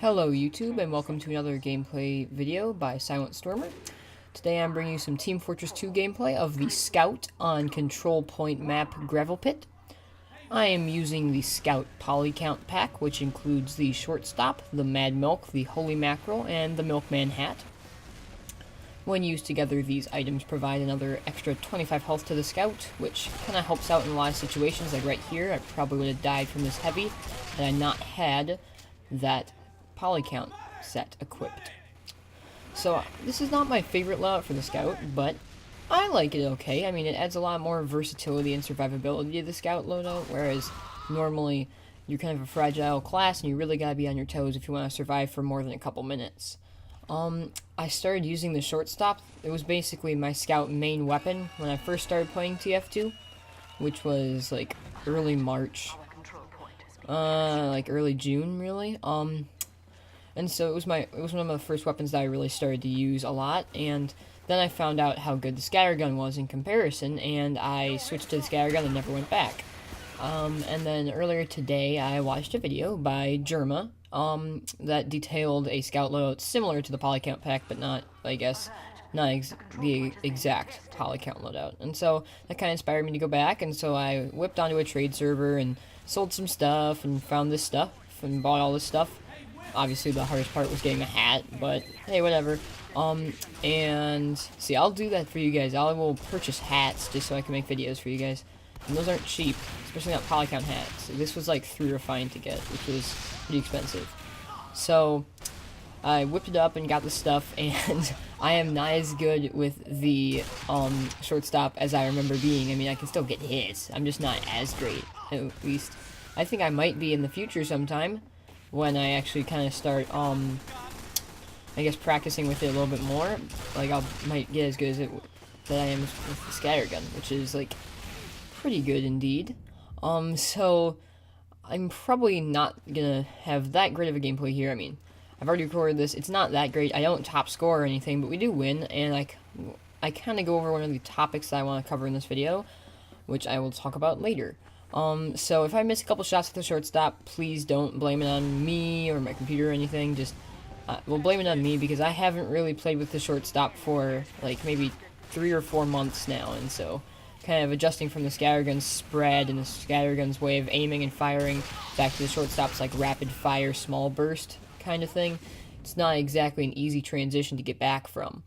Hello YouTube, and welcome to another gameplay video by SilentStormer. Today I'm bringing you some Team Fortress 2 gameplay of the Scout on Control Point map Gravel Pit. I am using the Scout polycount pack, which includes the Shortstop, the Mad Milk, the Holy Mackerel, and the Milkman hat. When used together, these items provide another extra 25 health to the Scout, which kind of helps out in a lot of situations. Like right here, I probably would have died from this heavy had I not had that polycount set equipped. So this is not my favorite layout for the Scout, but I like it okay. I mean, it adds a lot more versatility and survivability to the Scout loadout, whereas normally you're kind of a fragile class and you really gotta be on your toes if you want to survive for more than a couple minutes. I started using the Shortstop. It was basically my Scout main weapon when I first started playing TF2, which was like early March, like early June really. And so it was one of the first weapons that I really started to use a lot, and then I found out how good the scattergun was in comparison, and I switched to the scattergun and never went back. And then earlier today I watched a video by Germa that detailed a Scout loadout similar to the polycount pack, but not, I guess, the exact polycount loadout. And so that kind of inspired me to go back, and so I whipped onto a trade server and sold some stuff and found this stuff and bought all this stuff. Obviously, the hardest part was getting a hat, but hey, whatever. And see, I'll do that for you guys. I will purchase hats just so I can make videos for you guys. And those aren't cheap, especially not polycount hats. This was like $3 or $5 to get, which was pretty expensive. So I whipped it up and got the stuff, and I am not as good with the Shortstop as I remember being. I mean, I can still get hits. I'm just not as great, at least. I think I might be in the future sometime, when I actually kind of start, I guess, practicing with it a little bit more. Like, might get as good as that I am with the scattergun, which is, like, pretty good indeed. So, I'm probably not gonna have that great of a gameplay here. I mean, I've already recorded this. It's not that great. I don't top score or anything, but we do win, and I kind of go over one of the topics that I want to cover in this video, which I will talk about later. So if I miss a couple shots with the Shortstop, please don't blame it on me or my computer or anything. Just, well, blame it on me, because I haven't really played with the Shortstop for, like, maybe 3 or 4 months now, and so kind of adjusting from the scattergun's spread and the scattergun's way of aiming and firing back to the Shortstop's, like, rapid fire, small burst kind of thing. It's not exactly an easy transition to get back from.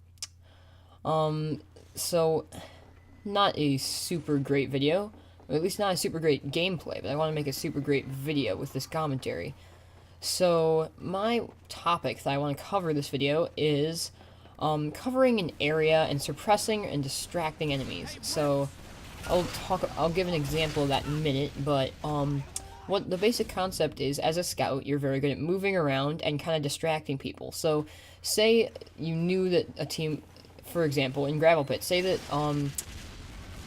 So, not a super great video. Or at least not a super great gameplay, but I want to make a super great video with this commentary. So, my topic that I want to cover this video is covering an area and suppressing and distracting enemies. So, I'll give an example of that in a minute, but what the basic concept is, as a Scout, you're very good at moving around and kind of distracting people. So, say you knew that a team, for example, in Gravel Pit, say that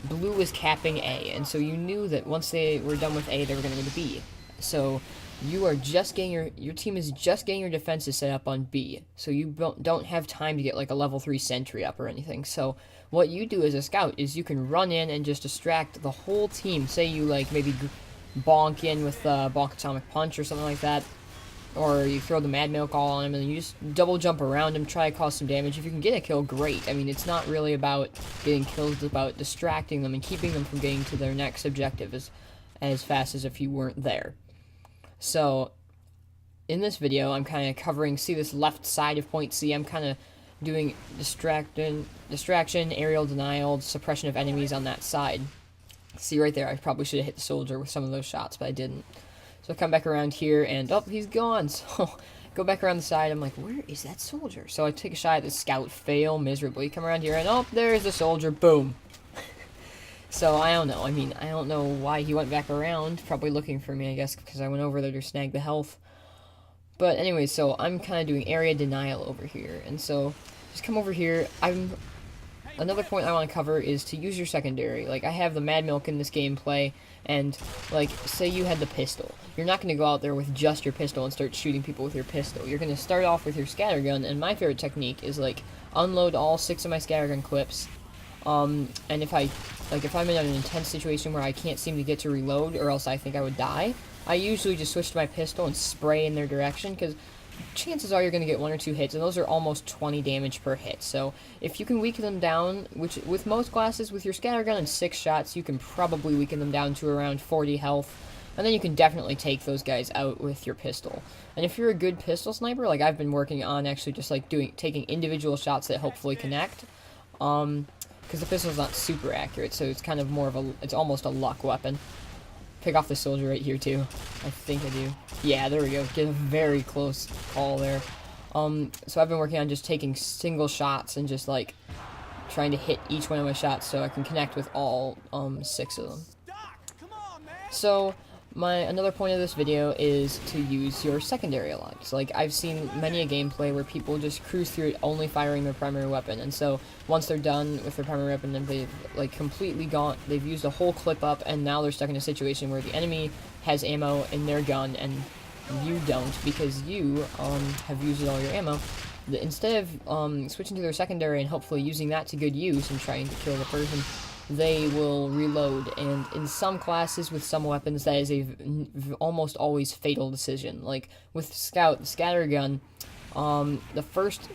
Blue was capping A, and so you knew that once they were done with A, they were going to go to B. So you are just getting your team is just getting your defenses set up on B, so you don't have time to get like a level 3 sentry up or anything. So what you do as a Scout is you can run in and just distract the whole team. Say you like maybe bonk in with bonk atomic punch or something like that, or you throw the Mad Milk all on him, and then you just double jump around him, try to cause some damage. If you can get a kill, great. I mean, it's not really about getting kills, it's about distracting them and keeping them from getting to their next objective as fast as if you weren't there. So, in this video, I'm kind of covering, see this left side of point C, I'm kind of doing distraction, aerial denial, suppression of enemies on that side. See right there, I probably should have hit the soldier with some of those shots, but I didn't. So I come back around here, and, oh, he's gone. So go back around the side. I'm like, where is that soldier? So I take a shot at the Scout, fail miserably. Come around here, and, oh, there's the soldier. Boom. So I don't know. I mean, I don't know why he went back around. Probably looking for me, I guess, because I went over there to snag the health. But anyway, so I'm kind of doing area denial over here. And so just come over here. Another point I want to cover is to use your secondary. Like, I have the Mad Milk in this gameplay, and, like, say you had the pistol. You're not going to go out there with just your pistol and start shooting people with your pistol. You're going to start off with your scattergun, and my favorite technique is, like, unload all 6 of my scattergun clips, and if I'm in an intense situation where I can't seem to get to reload, or else I think I would die, I usually just switch to my pistol and spray in their direction, because chances are you're going to get 1 or 2 hits, and those are almost 20 damage per hit. So if you can weaken them down, which with most classes, with your scattergun and 6 shots, you can probably weaken them down to around 40 health, and then you can definitely take those guys out with your pistol. And if you're a good pistol sniper, like I've been working on actually just like taking individual shots that hopefully connect, because the pistol's not super accurate, so it's kind of more of it's almost a luck weapon. Pick off the soldier right here too. I think I do. Yeah, there we go. Get a very close call there. So I've been working on just taking single shots and just like trying to hit each one of my shots so I can connect with all 6 of them. So another point of this video is to use your secondary a lot. So, like, I've seen many a gameplay where people just cruise through it only firing their primary weapon, and so once they're done with their primary weapon, then they've like completely they've used a whole clip up, and now they're stuck in a situation where the enemy has ammo in their gun and you don't because you have used all your ammo. Instead of switching to their secondary and hopefully using that to good use and trying to kill the person, they will reload, and in some classes with some weapons that is almost always fatal decision. Like with Scout, the scattergun, the first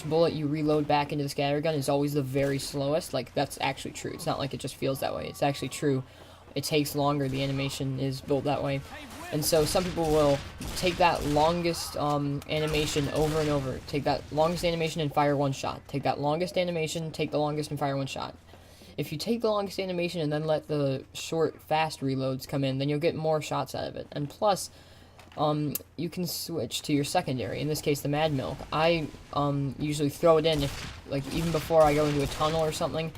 bullet you reload back into the scattergun is always the very slowest. Like, that's actually true. It's not like it just feels that way. It's actually true. It takes longer. The animation is built that way. And so some people will take that longest animation over and over. Take that longest animation and fire 1 shot. Take that longest animation, take the longest and fire 1 shot. If you take the longest animation and then let the short, fast reloads come in, then you'll get more shots out of it. And plus, you can switch to your secondary. In this case, the Mad Milk. I usually throw it in, even before I go into a tunnel or something.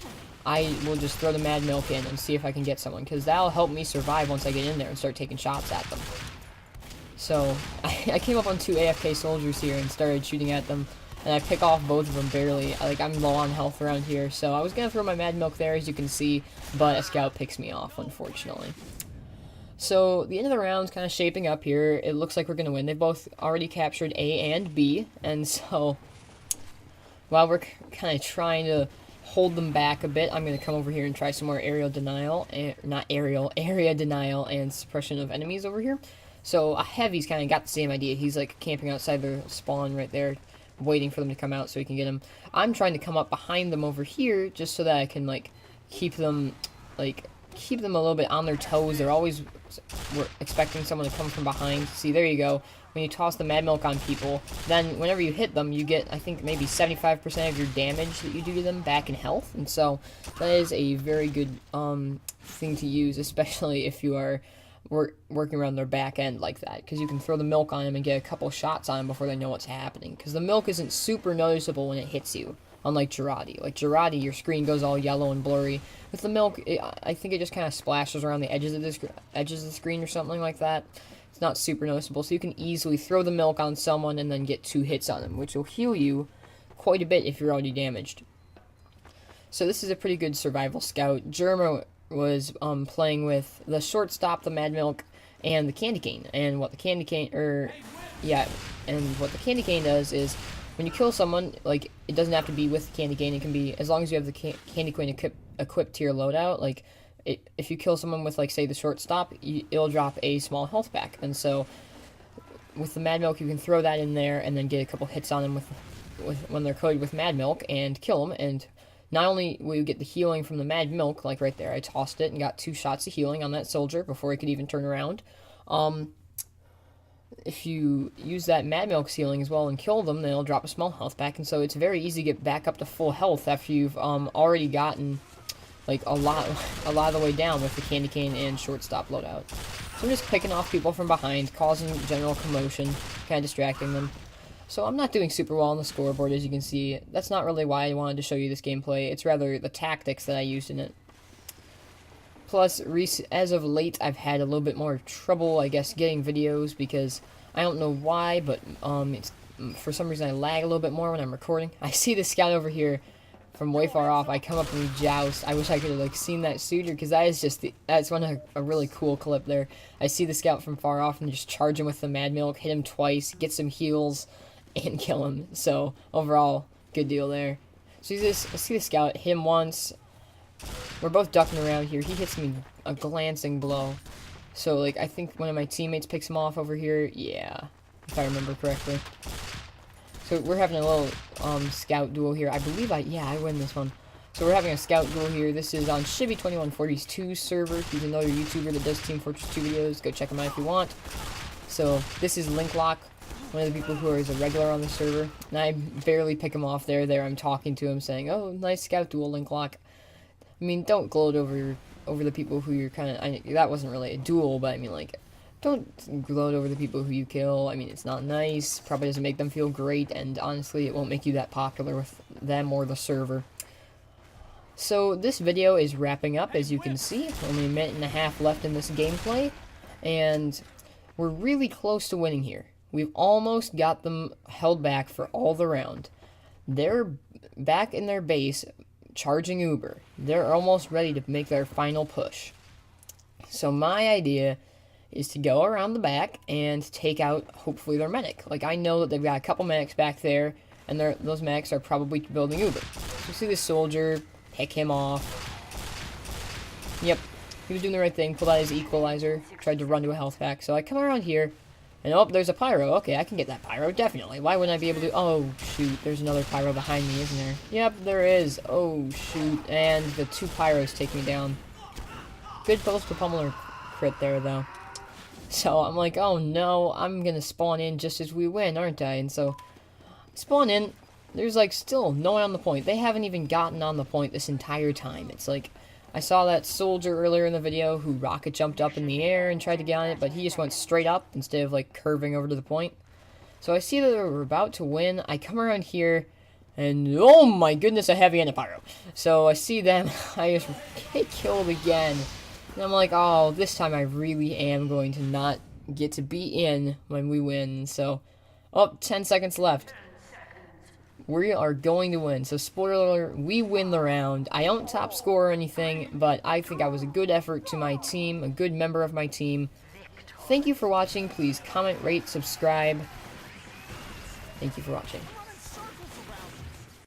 I will just throw the Mad Milk in and see if I can get someone, because that'll help me survive once I get in there and start taking shots at them. So, I came up on 2 AFK soldiers here and started shooting at them. And I pick off both of them barely. Like, I'm low on health around here, so I was gonna throw my Mad Milk there, as you can see, but a scout picks me off, unfortunately. So, the end of the round's kind of shaping up here. It looks like we're gonna win. They both already captured A and B, and so, while we're kind of trying to hold them back a bit, I'm gonna come over here and try some more area denial, and suppression of enemies over here. So, Heavy's kind of got the same idea. He's, like, camping outside their spawn right there, waiting for them to come out so we can get them. I'm trying to come up behind them over here just so that I can keep them a little bit on their toes. We're expecting someone to come from behind. See, there you go. When you toss the Mad Milk on people, then whenever you hit them, you get, I think, maybe 75% of your damage that you do to them back in health. And so that is a very good thing to use, especially if you are working around their back end like that, because you can throw the milk on them and get a couple shots on them before they know what's happening, because the milk isn't super noticeable when it hits you, unlike Girardi. Like Girardi, your screen goes all yellow and blurry. With the milk, I think it just kind of splashes around the edges of the screen or something like that. It's not super noticeable, so you can easily throw the milk on someone and then get 2 hits on them, which will heal you quite a bit if you're already damaged. So this is a pretty good survival scout. Germa was playing with the shortstop, the Mad Milk, and the candy cane. And what the candy cane does is when you kill someone, like, it doesn't have to be with the candy cane. It can be, as long as you have the candy cane equipped to your loadout. Like, if you kill someone with, like, say, the shortstop, it'll drop a small health pack. And so with the Mad Milk, you can throw that in there and then get a couple hits on them when they're coated with Mad Milk and kill them. And not only will you get the healing from the Mad Milk, like right there, I tossed it and got 2 shots of healing on that soldier before he could even turn around. If you use that Mad Milk healing as well and kill them, then it'll drop a small health back, and so it's very easy to get back up to full health after you've already gotten like a lot of the way down with the candy cane and shortstop loadout. So I'm just picking off people from behind, causing general commotion, kind of distracting them. So I'm not doing super well on the scoreboard, as you can see. That's not really why I wanted to show you this gameplay. It's rather the tactics that I used in it. Plus, as of late, I've had a little bit more trouble, I guess, getting videos, because I don't know why, but for some reason I lag a little bit more when I'm recording. I see the scout over here from way far off. I come up and we joust. I wish I could have seen that sooner, because that's a really cool clip there. I see the scout from far off and just charge him with the Mad Milk, hit him twice, get some heals, and kill him. So overall, good deal there. So I see the scout, hit him once. We're both ducking around here. He hits me a glancing blow. So, I think one of my teammates picks him off over here. Yeah. if I remember correctly. So we're having a little scout duel here. I believe I win this one. So we're having a scout duel here. This is on Shibby2140's server. He's another YouTuber that does Team Fortress 2 videos. Go check him out if you want. So this is Linklock, one of the people who is a regular on the server. And I barely pick him off there. I'm talking to him saying, "Oh, nice scout duel, Linklock." I mean, don't gloat over the people who you're kind of... that wasn't really a duel, but I mean, like, don't gloat over the people who you kill. I mean, it's not nice. Probably doesn't make them feel great, and honestly, it won't make you that popular with them or the server. So, this video is wrapping up, as you can see. Only a minute and a half left in this gameplay, and we're really close to winning here. We've almost got them held back for all the round. They're back in their base, charging Uber. They're almost ready to make their final push. So my idea is to go around the back and take out, hopefully, their medic. Like, I know that they've got a couple medics back there, and those medics are probably building Uber. So you see this soldier, pick him off. Yep, he was doing the right thing, pulled out his equalizer, tried to run to a health pack. So I come around here, and oh, there's a pyro. Okay, I can get that pyro, definitely. Why wouldn't I be able to? Oh, shoot, there's another pyro behind me, isn't there? Yep, there is. Oh, shoot, and the 2 pyros take me down. Good pulse to pummeler crit there, though. So I'm like, oh no, I'm gonna spawn in just as we win, aren't I? And so, spawn in, there's like still no one on the point. They haven't even gotten on the point this entire time. It's like, I saw that soldier earlier in the video who rocket jumped up in the air and tried to get on it, but he just went straight up instead of like curving over to the point. So I see that we're about to win. I come around here, and oh my goodness, a heavy and a pyro. So I see them, I just get killed again. And I'm like, oh, this time I really am going to not get to be in when we win. So, oh, 10 seconds left. We are going to win. So, spoiler alert, we win the round. I don't top score or anything, but I think I was a good effort to my team, a good member of my team. Thank you for watching. Please comment, rate, subscribe. Thank you for watching.